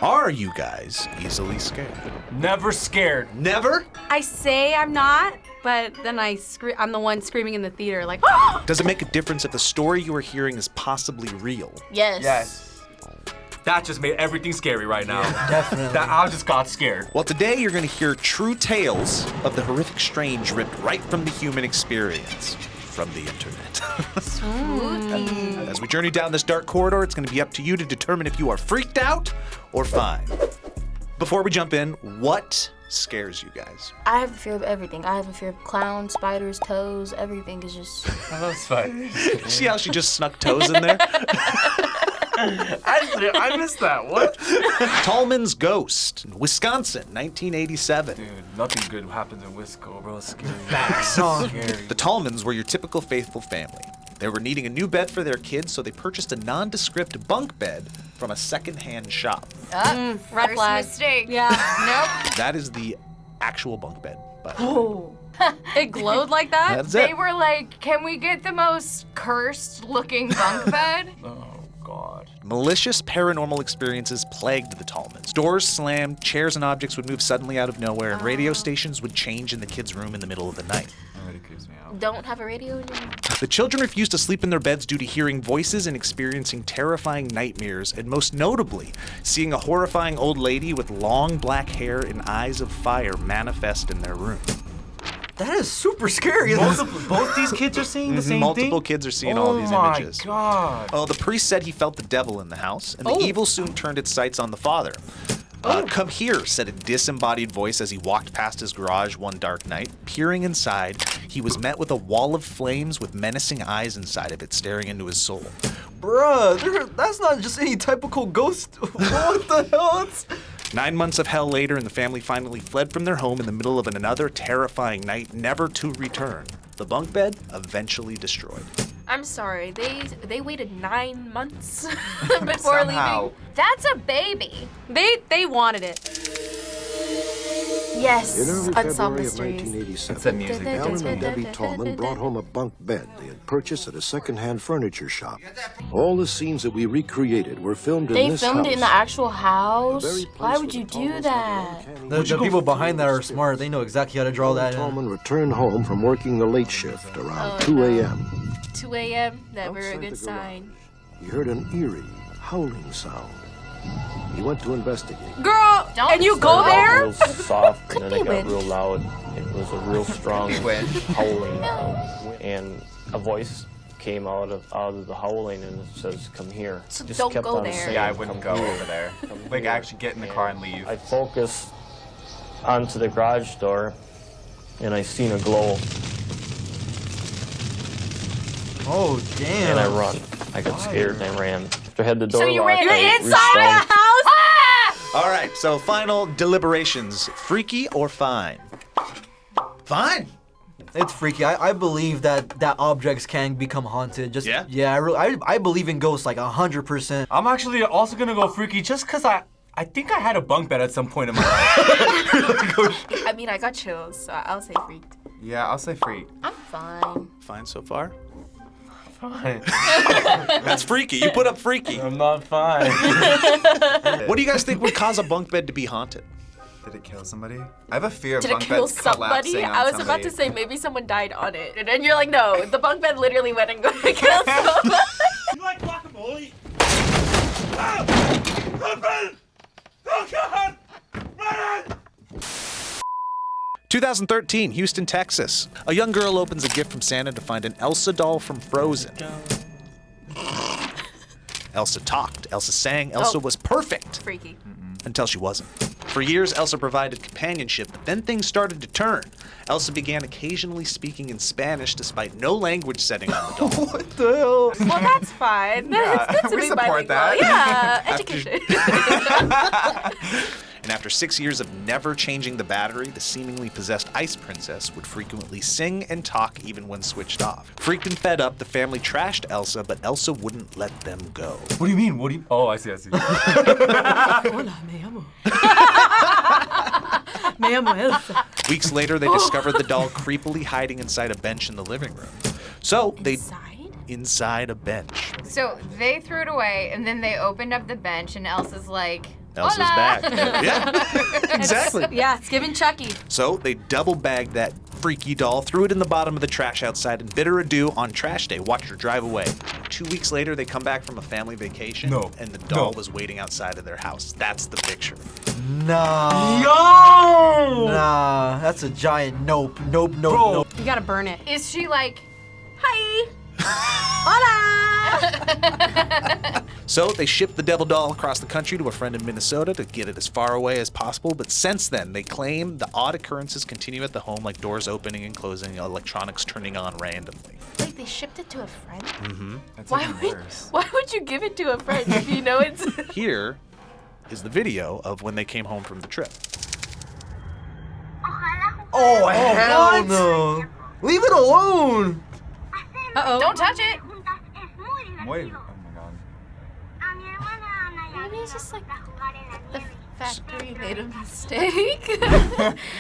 Are you guys easily scared? Never scared. Never? I say I'm not, but then I'm the one screaming in the theater like, oh! Does it make a difference if the story you are hearing is possibly real? Yes. That just made everything scary right now. Yeah, definitely. I just got scared. Well, today you're going to hear true tales of the horrific strange ripped right from the human experience, from the internet. As we journey down this dark corridor, it's going to be up to you to determine if you are freaked out or fine. Before we jump in, what scares you guys? I have a fear of everything. I have a fear of clowns, spiders, toes, everything is just... I love spiders. See how she just snuck toes in there? I missed that. What? Tallman's Ghost, Wisconsin, 1987. Dude, nothing good happens in Wisco, bro. It's scary. Scary. The Tallmans were your typical faithful family. They were needing a new bed for their kids, so they purchased a nondescript bunk bed from a second-hand shop. Red First flag. mistake. Yeah. Nope. That is the actual bunk bed. But It glowed like that? that's They it. were like, can we get the most cursed looking bunk bed? Oh, God. Malicious paranormal experiences plagued the Tallmans. Doors slammed, chairs and objects would move suddenly out of nowhere, and radio stations would change in the kids' room in the middle of the night. That really creeps me out. Don't have a radio in your room. The children refused to sleep in their beds due to hearing voices and experiencing terrifying nightmares, and most notably, seeing a horrifying old lady with long black hair and eyes of fire manifest in their room. That is super scary. Both these kids are seeing the same Multiple thing? kids are seeing all these images. Oh, my God. Oh, the priest said he felt the devil in the house, and the evil soon turned its sights on the father. Come here, said a disembodied voice as he walked past his garage one dark night. Peering inside, he was met with a wall of flames with menacing eyes inside of it, staring into his soul. Bruh, that's not just any typical ghost. What the hell? 9 months of hell later, and the family finally fled from their home in the middle of another terrifying night, never to return. The bunk bed eventually destroyed. I'm sorry, they waited 9 months before Somehow. leaving. That's a baby. They wanted it. Yes, In early Unsolved February of Mysteries. 1987, It's that music. Alan and Debbie Tallman brought home a bunk bed they had purchased at a second-hand furniture shop. All the scenes that we recreated were filmed in They this filmed house. it in the actual house? The very place Why would where you the do Tallmans had that? their uncanny The people behind that are smart. They know exactly how to draw that in. Tallman returned home from working the late shift around 2 a.m. 2 a.m., never a Outside good the sign. He heard an eerie, howling sound. He went to investigate. Girl, Don't and you go stop. there? Real soft, Could and then be it got wind. real loud. It was a real strong howling, and a voice came out of the howling and it says, "Come here." So Just don't kept go on there. saying, Yeah, I wouldn't "Come go here, over there. come Like, here." actually get in the car and leave. I focused onto the garage door, and I seen a glow, Oh, damn. and I run. I got scared and I ran. After I had the door So you locked, ran I Inside reached of down. the house? All right, so final deliberations. Freaky or fine? Fine. It's freaky. I believe that objects can become haunted. Just Yeah? I believe in ghosts like 100%. I'm actually also gonna go freaky just because I think I had a bunk bed at some point in my life. I mean, I got chills, so I'll say freaked. Yeah, I'll say freak. I'm fine. Fine so far? Fine. That's freaky. You put up freaky. I'm not fine. What do you guys think would cause a bunk bed to be haunted? Did it kill somebody? I have a fear of Did it bunk kill beds collapsing somebody? on I was somebody. about to say maybe someone died on it. And then you're like, no, the bunk bed literally went and killed someone. You like guacamole? Oh! Open! Oh, God! Run it! 2013, Houston, Texas. A young girl opens a gift from Santa to find an Elsa doll from Frozen. Elsa talked, Elsa sang, Elsa was perfect. Freaky. Until she wasn't. For years, Elsa provided companionship, but then things started to turn. Elsa began occasionally speaking in Spanish despite no language setting on the doll. What the hell? Well, that's fine. It's good to we be support bilingual. that. Yeah, education. And after 6 years of never changing the battery, the seemingly possessed ice princess would frequently sing and talk even when switched off. Freaked and fed up, the family trashed Elsa, but Elsa wouldn't let them go. What do you mean? What do you? Oh, I see. Hola, me amo. Me amo Elsa. Weeks later, they discovered the doll creepily hiding inside a bench in the living room. So they inside a bench. So they threw it away, and then they opened up the bench, and Elsa's like, Elsa's Hola. back. Yeah, exactly. Yeah, it's giving Chucky. So they double bagged that freaky doll, threw it in the bottom of the trash outside, and bid her adieu on trash day. Watched her drive away. 2 weeks later, they come back from a family vacation, and the doll was waiting outside of their house. That's the picture. Nah. Yo! Nah, that's a giant nope. Nope. You gotta burn it. Is she like, Hi. Hola! So they shipped the devil doll across the country to a friend in Minnesota to get it as far away as possible. But since then, they claim the odd occurrences continue at the home, like doors opening and closing, electronics turning on randomly. Wait, they shipped it to a friend? Mm-hmm. That's Why even would, worse. why would you give it to a friend if you know it's... Here is the video of when they came home from the trip. Oh, hell no. Leave it alone. Uh-oh. don't touch it? Wait. Oh my god. Maybe it's just like the factory made a mistake.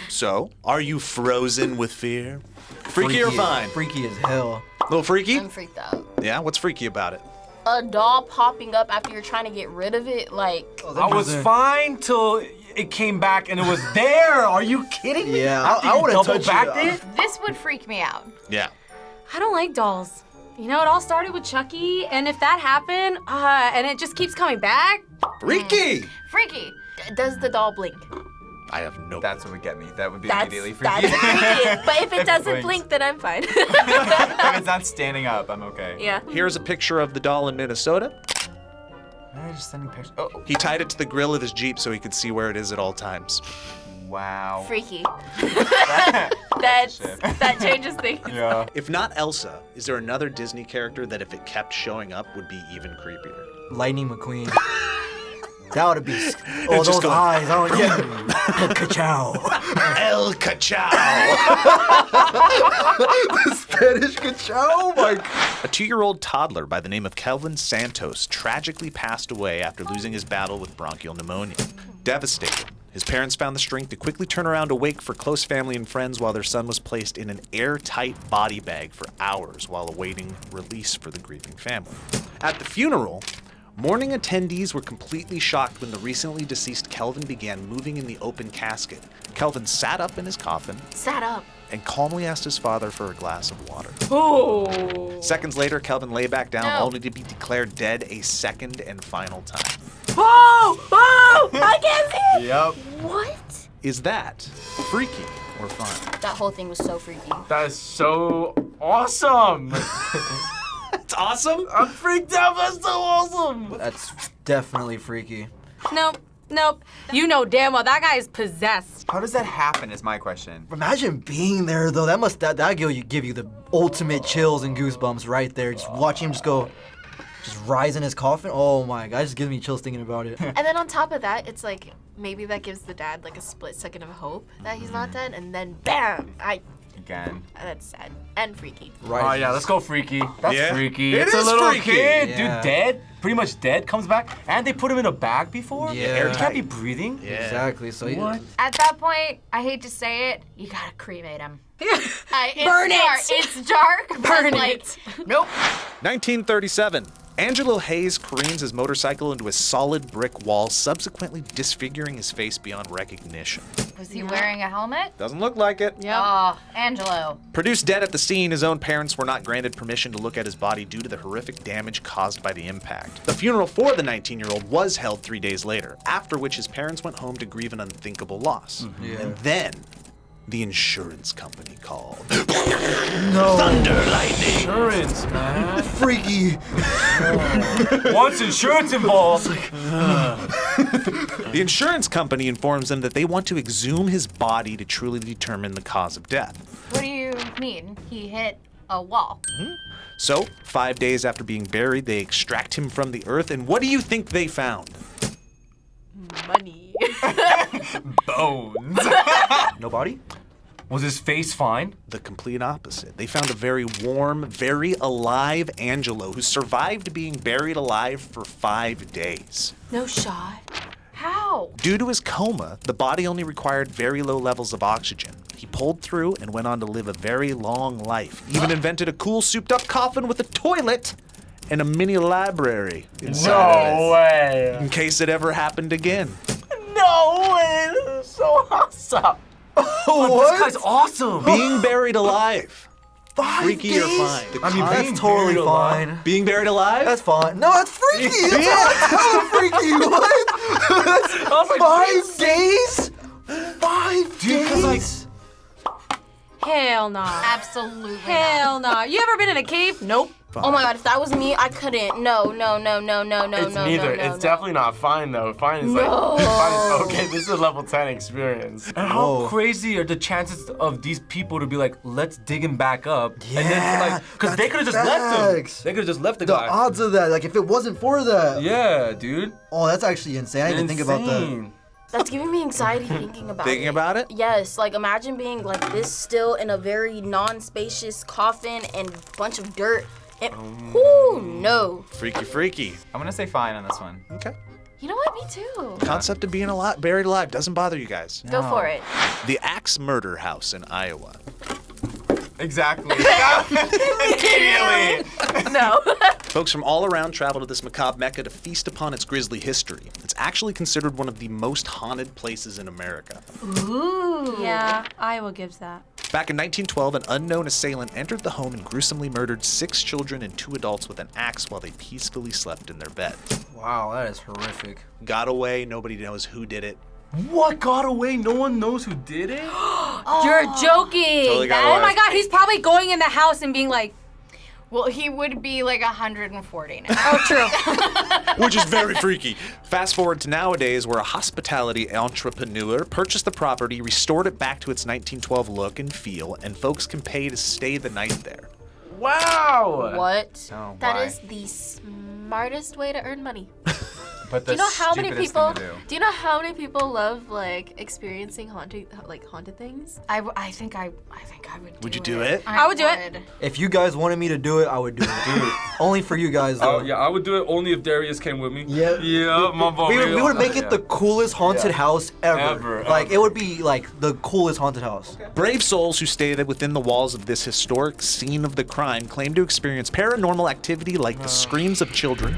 So, are you frozen with fear? Freaky or fine? Freaky as hell. A little freaky? I'm freaked out. Yeah, what's freaky about it? A doll popping up after you're trying to get rid of it, like... I was fine till it came back and it was there. Are you kidding me? Yeah, After I you would've double touched backed it. it? This would freak me out. Yeah. I don't like dolls. You know, it all started with Chucky, and if that happened, and it just keeps coming back. Freaky! Freaky. Does the doll blink? I have no. That's what would get me. That would be That's immediately freaky. freaky. But if it doesn't Blinks. blink, then I'm fine. If it's not standing up, I'm okay. Yeah. Here's a picture of the doll in Minnesota. Why are you just sending pictures? Oh, He tied it to the grill of his Jeep so he could see where it is at all times. wow. Freaky. That's That changes things. Yeah. If not Elsa, is there another Disney character that if it kept showing up would be even creepier? Lightning McQueen. That would be. Oh, just those going- eyes. I don't get it. Ka-chow. El Cachow! Spanish ka-chow? Oh my god. A 2-year-old toddler by the name of Kelvin Santos tragically passed away after losing his battle with bronchial pneumonia. Devastated, his parents found the strength to quickly turn around to wake for close family and friends while their son was placed in an airtight body bag for hours while awaiting release for the grieving family. At the funeral, mourning attendees were completely shocked when the recently deceased Kelvin began moving in the open casket. Kelvin sat up in his coffin Sat up. and calmly asked his father for a glass of water. Oh. Seconds later, Kelvin lay back down, No. only to be declared dead a second and final time. Oh! Oh! I can't see it! Yep. What? Is that freaky or fun? That whole thing was so freaky. That is so awesome. It's awesome. I'm freaked out. That's so awesome. That's definitely freaky. Nope. You know damn well that guy is possessed. How does that happen is my question. Imagine being there though. That give you the ultimate chills and goosebumps right there. Just watching him just rise in his coffin. Oh my god, it just gives me chills thinking about it. And then on top of that, it's like, maybe that gives the dad like a split second of hope that he's not dead, and then BAM! Again. That's sad. And freaky. Right. Oh yeah, let's go freaky. That's Yeah. freaky. It It's a is little freaky. kid, Yeah. dude, dead, pretty much dead, comes back, and they put him in a bag before. Yeah. He can't be breathing. Yeah. Exactly. So What? At that point, I hate to say it, you gotta cremate him. It's Burn it. dark. It's dark. but, Burn like, it. Nope. 1937. Angelo Hayes careens his motorcycle into a solid brick wall, subsequently disfiguring his face beyond recognition. Was he wearing a helmet? Doesn't look like it. Yep. Oh, Angelo. Produced dead at the scene, his own parents were not granted permission to look at his body due to the horrific damage caused by the impact. The funeral for the 19-year-old was held 3 days later, after which his parents went home to grieve an unthinkable loss. Yeah. And then, the insurance company called. No. Thunder lightning. Insurance, man. Freaky. Once insurance involved. The insurance company informs them that they want to exhume his body to truly determine the cause of death. What do you mean? He hit a wall. So, 5 days after being buried, they extract him from the earth, and what do you think they found? Money. Bones. Nobody? Was his face fine? The complete opposite. They found a very warm, very alive Angelo who survived being buried alive for 5 days. No shot. How? Due to his coma, the body only required very low levels of oxygen. He pulled through and went on to live a very long life. Even invented a cool souped-up coffin with a toilet and a mini library inside of it, No way. in case it ever happened again. No way. This is so awesome. What? This guy's awesome. Being buried alive. 5 Freaky days? or fine? That's totally fine. Being buried alive? That's fine. No, that's freaky. That's hella freaky. What? I was like, 5 days? 5 days? Hell no. Absolutely. Hell no. You ever been in a cave? Nope. Oh my god, if that was me, I couldn't. No. It's neither. It's definitely not fine though. Fine is No. like, fine is okay. This is a level 10 experience. And how Whoa. crazy are the chances of these people to be like, let's dig him back up, and then like, because they could have just left him. facts. They could have just left the The guy. odds of that, like if it wasn't for that. Yeah, dude. Oh, that's actually insane. I didn't even think about that. Insane. That's giving me anxiety thinking about it. Thinking about it? Yes, like imagine being like this still in a very non-spacious coffin and bunch of dirt. And, whoo, no. Freaky. I'm gonna say fine on this one. Okay. You know what? Me too. Concept of being buried alive doesn't bother you guys. Go for it. The Axe Murder House in Iowa. Exactly. Immediately. No. Folks from all around travel to this macabre mecca to feast upon its grisly history. It's actually considered one of the most haunted places in America. Ooh. Yeah, Iowa gives that. Back in 1912, an unknown assailant entered the home and gruesomely murdered 6 children and 2 adults with an axe while they peacefully slept in their bed. Wow, that is horrific. Got away, nobody knows who did it. What got away? No one knows who did it? You're joking. Totally got Oh away. my god, he's probably going in the house and being like, Well, he would be like 140 now. oh, true. Which is very freaky. Fast forward to nowadays, where a hospitality entrepreneur purchased the property, restored it back to its 1912 look and feel, and folks can pay to stay the night there. Wow. What? Oh, That why? is the smartest way to earn money. But Do you know how many stupidest people? thing to do. Do you know how many people love like experiencing haunted things? I think I would. Would you do it? I would do it. If you guys wanted me to do it, I would do it. Only for you guys, though. Oh yeah, I would do it only if Darius came with me. Yeah. Yeah, my boy. We would make it Yeah. the coolest haunted house ever. Ever, Like, ever. it would be like the coolest haunted house. Brave souls who stayed within the walls of this historic scene of the crime claim to experience paranormal activity like the screams of children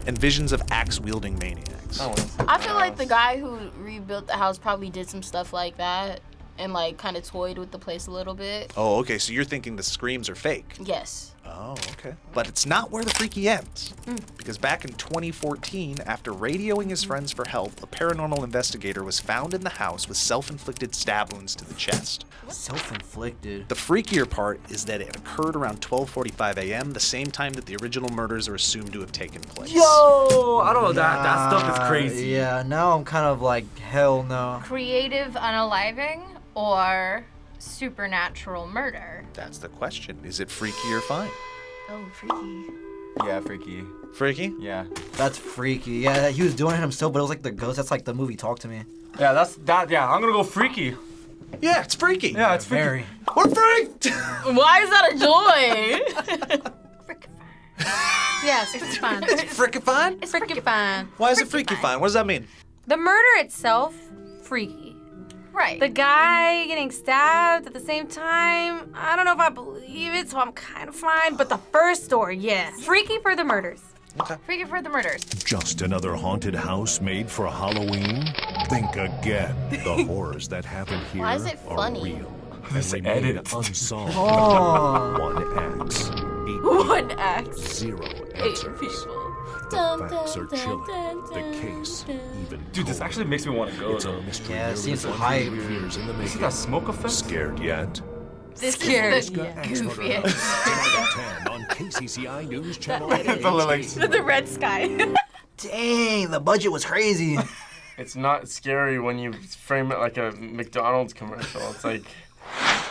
and visions of axe-wielding maniacs. I feel like the guy who rebuilt the house probably did some stuff like that and like kind of toyed with the place a little bit. Oh, okay, so you're thinking the screams are fake. Yes. Oh, okay. But it's not where the freaky ends. Because back in 2014, after radioing his friends for help, a paranormal investigator was found in the house with self-inflicted stab wounds to the chest. Self-inflicted. The freakier part is that it occurred around 12:45 a.m., the same time that the original murders are assumed to have taken place. Yo, I don't know. That stuff is crazy. Yeah, now I'm kind of like, hell no. Creative unaliving or supernatural murder? That's the question. Is it freaky or fine? Oh, freaky. Yeah, freaky. Freaky? Yeah. That's freaky. Yeah, he was doing it himself, but it was like the ghost. That's like the movie Talk to Me. Yeah, that's that. Yeah, I'm gonna go freaky. Yeah, it's freaky. Yeah, it's freaky. Very. We're freaked! Why is that a joy? Yes, it's fun. Freaky fine? It's freaking fine. Why is it freaky fine? What does that mean? The murder itself, freaky. Right. The guy getting stabbed at the same time, I don't know if I believe it, so I'm kind of fine. But the first story, yeah. Freaky for the murders. Freaky for the murders. Just another haunted house made for Halloween? Think again. The horrors that happen here Why is it are funny? real. This And remain edit. unsolved. Oh. 1 X. 8 One axe. 0 8 answers. people. The facts are chilling. The case even Dude, this actually makes me want to go. It's a Though. mystery Yeah, it nearly seems 100 hype. years in the You see making. that smoke effect? Scared yet? This Scared. is the Tonight goofiest. at 10 on KCCI News Channel The lyrics. 8. The red sky. Dang, the budget was crazy. It's not scary when you frame it like a McDonald's commercial. It's like.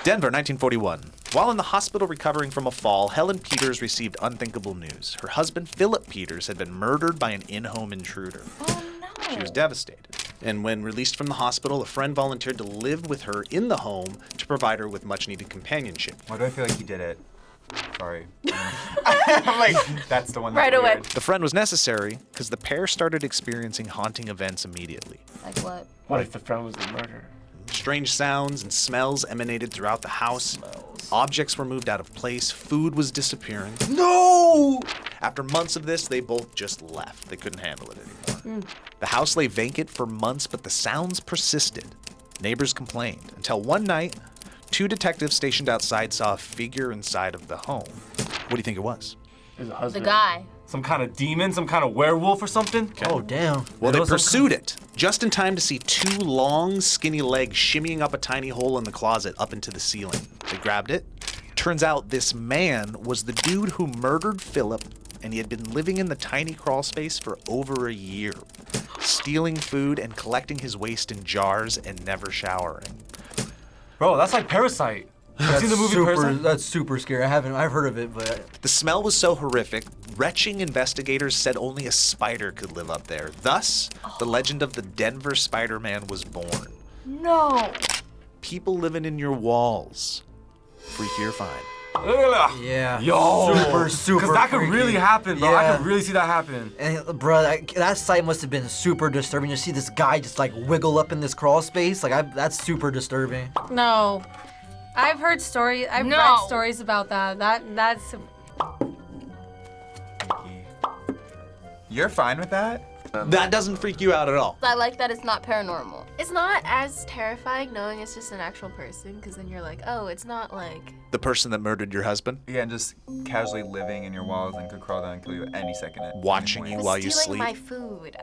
Denver, 1941. While in the hospital recovering from a fall, Helen Peters received unthinkable news. Her husband, Philip Peters, had been murdered by an in-home intruder. Oh no. She was devastated. And when released from the hospital, a friend volunteered to live with her in the home to provide her with much-needed companionship. Why do I feel like he did it? Sorry. I'm like, that's the one that's Right away. weird. The friend was necessary because the pair started experiencing haunting events immediately. Like what? What if the friend was the murderer? Strange sounds and smells emanated throughout the house. Objects were moved out of place. Food was disappearing. No! After months of this, they both just left. They couldn't handle it anymore. The house lay vacant for months, but the sounds persisted. Neighbors complained until one night, 2 detectives stationed outside saw a figure inside of the home. What do you think it was? The guy. Some kind of demon, some kind of werewolf or something? Oh, damn. Well, they pursued it, just in time to see 2 long, skinny legs shimmying up a tiny hole in the closet up into the ceiling. They grabbed it. Turns out this man was the dude who murdered Philip, and he had been living in the tiny crawl space for over a year, stealing food and collecting his waste in jars and never showering. Bro, that's like Parasite. I've seen the movie Parasite. That's super scary. I've heard of it, but... The smell was so horrific, retching investigators said only a spider could live up there. Thus, the legend of the Denver Spider-Man was born. No. People living in your walls. Freaky or fine. Yeah. Yo. Super Because that could freaky. really happen, bro. Yeah. I could really see that happen. And bro, that sight must have been super disturbing to see this guy just like wiggle up in this crawl space. Like that's super disturbing. No. I've heard stories. I've read stories about that. That's. You're fine with that? That doesn't freak you out at all. I like that it's not paranormal. It's not as terrifying knowing it's just an actual person, because then you're like, oh, it's not like... The person that murdered your husband? Yeah, and just casually living in your walls and could crawl down and kill you at any second. Watching you while you stealing sleep? my food.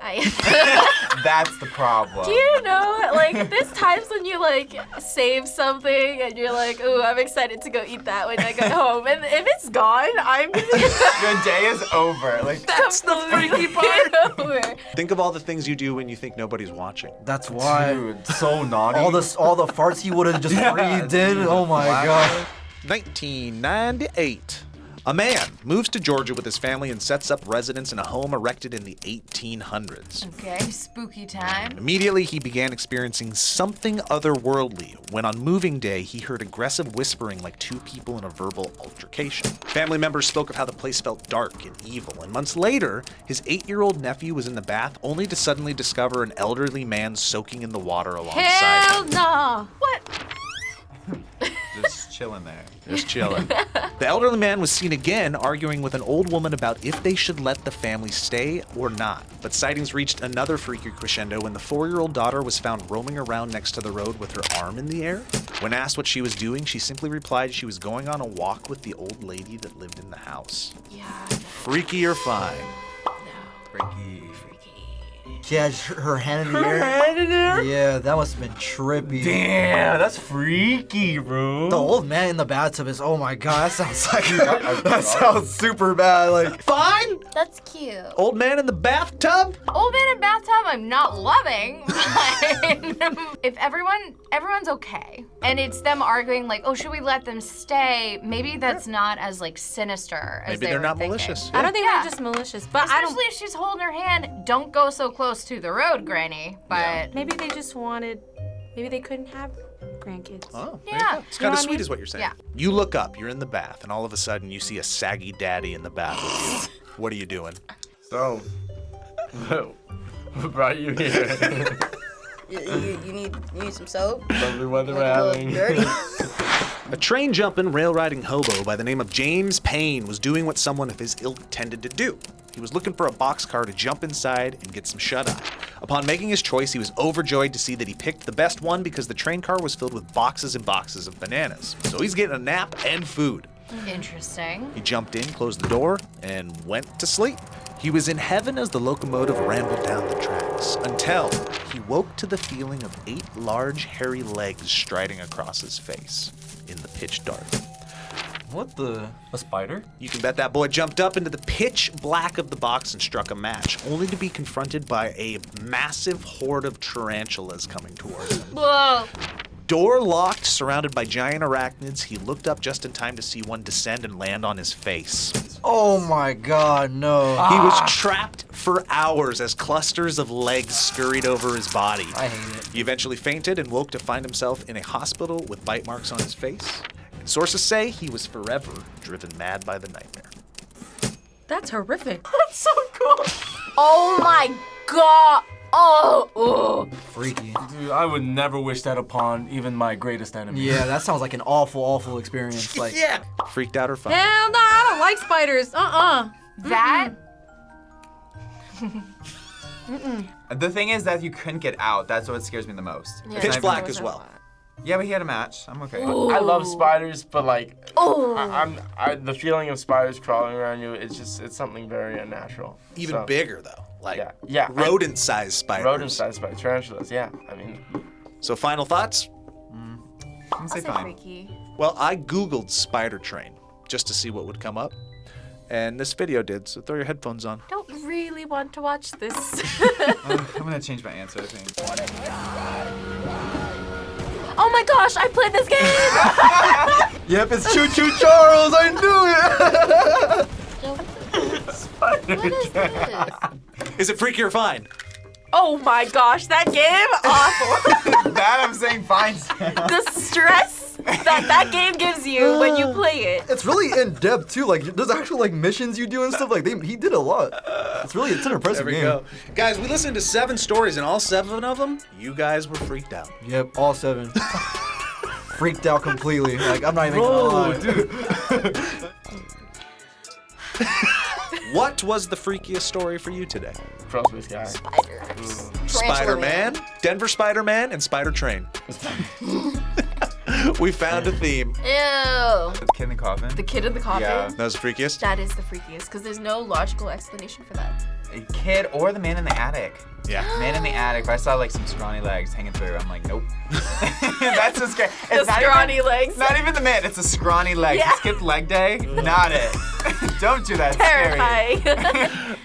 That's the problem. Do you know, like, there's times when you, like, save something and you're like, ooh, I'm excited to go eat that when I get home. And if it's gone, I'm gonna... Your day is over. Like, That's the freaky part. over. Think of all the things you do when you think nobody's watching. That's why. Dude, so naughty. All the farts he would have just breathed in. Oh my god. 1998. A man moves to Georgia with his family and sets up residence in a home erected in the 1800s. Okay, spooky time. Immediately, he began experiencing something otherworldly when on moving day, he heard aggressive whispering like 2 people in a verbal altercation. Family members spoke of how the place felt dark and evil, and months later, his 8-year-old nephew was in the bath only to suddenly discover an elderly man soaking in the water alongside Hell him. no. What? just chilling there. Just chilling. The elderly man was seen again arguing with an old woman about if they should let the family stay or not. But sightings reached another freaky crescendo when the 4-year-old daughter was found roaming around next to the road with her arm in the air. When asked what she was doing, she simply replied she was going on a walk with the old lady that lived in the house. Yeah. Freaky or fine? Freaky. Yeah, just her hand in the air. Yeah, that must have been trippy. Damn, that's freaky, bro. The old man in the bathtub is, oh my god, that sounds like that sounds super bad. Like, fine? That's cute. Old man in the bathtub? Old man in bathtub, I'm not loving. But if everyone's okay, and it's them arguing like, oh, should we let them stay? Maybe that's not as like sinister as Maybe they they're were not thinking. malicious. I don't think they're just malicious, but Especially if she's holding her hand. Don't go so close to the road, Granny. But maybe they just wanted. Maybe they couldn't have grandkids. Oh, yeah, it's kind of what I sweet mean? is what you're saying. Yeah. You look up, you're in the bath, and all of a sudden you see a saggy daddy in the bath with you. What are you doing? So, what brought you here? You need some soap? Lovely weather we're Look a little having. dirty. A train-jumping, rail-riding hobo by the name of James Payne was doing what someone of his ilk tended to do. He was looking for a boxcar to jump inside and get some shut-eye. Upon making his choice, he was overjoyed to see that he picked the best one because the train car was filled with boxes and boxes of bananas. So he's getting a nap and food. interesting. He jumped in, closed the door, and went to sleep. He was in heaven as the locomotive rambled down the tracks, until he woke to the feeling of 8 large, hairy legs striding across his face in the pitch dark. What the? A spider? You can bet that boy jumped up into the pitch black of the box and struck a match, only to be confronted by a massive horde of tarantulas coming towards him. Whoa! Door locked, surrounded by giant arachnids, he looked up just in time to see one descend and land on his face. Oh my god, no. He was trapped for hours as clusters of legs scurried over his body. I hate it. He eventually fainted and woke to find himself in a hospital with bite marks on his face. And sources say he was forever driven mad by the nightmare. That's horrific. That's so cool. Oh my god. Oh, freaky. Dude, I would never wish that upon even my greatest enemy. Yeah, that sounds like an awful, awful experience. Like, yeah. Freaked out or fun? Hell no, I don't like spiders. That. The thing is that you couldn't get out. That's what scares me the most. Yeah. It's Pitch not black even- as well. Yeah, but he had a match. I'm okay. I love spiders, but like, Ooh. the feeling of spiders crawling around you, it's something very unnatural. Even So, bigger though, like yeah, rodent-sized spiders. rodent-sized spider, tarantulas. Yeah, I mean, So final thoughts? I'm I'll gonna say say fine. freaky. Well, I Googled spider train just to see what would come up. And this video did, so throw your headphones on. Don't really want to watch this. I'm gonna change my answer, I think. Oh my gosh, I played this game! Yep, it's Choo Choo Charles. I knew it. What is this? Is it freaky or fine? Oh my gosh, that game, awful. That I'm saying fine. The stress that game gives you when you play it. It's really in depth too. Like there's actual like missions you do and stuff. Like he did a lot. It's an impressive There we game. go. Guys, we listened to 7 stories, and all 7 of them, you guys were freaked out. Yep, all 7. Freaked out completely. Like I'm not even gonna lie. dude. What was the freakiest story for you today? Crossface guy. Spiders. Spider-Man, Denver Spider-Man, and Spider Train. We found a theme. Ew. The kid in the coffin. The kid in the coffin. Yeah. That was the freakiest? That is the freakiest because there's no logical explanation for that. A kid or the man in the attic. Yeah. Man in the attic. If I saw like some scrawny legs hanging through, I'm like, nope. That's just scary. The scrawny legs. Not even the man. It's a scrawny leg. Yeah. Skipped leg day. Not it. Don't do that. It's Terrifying. scary.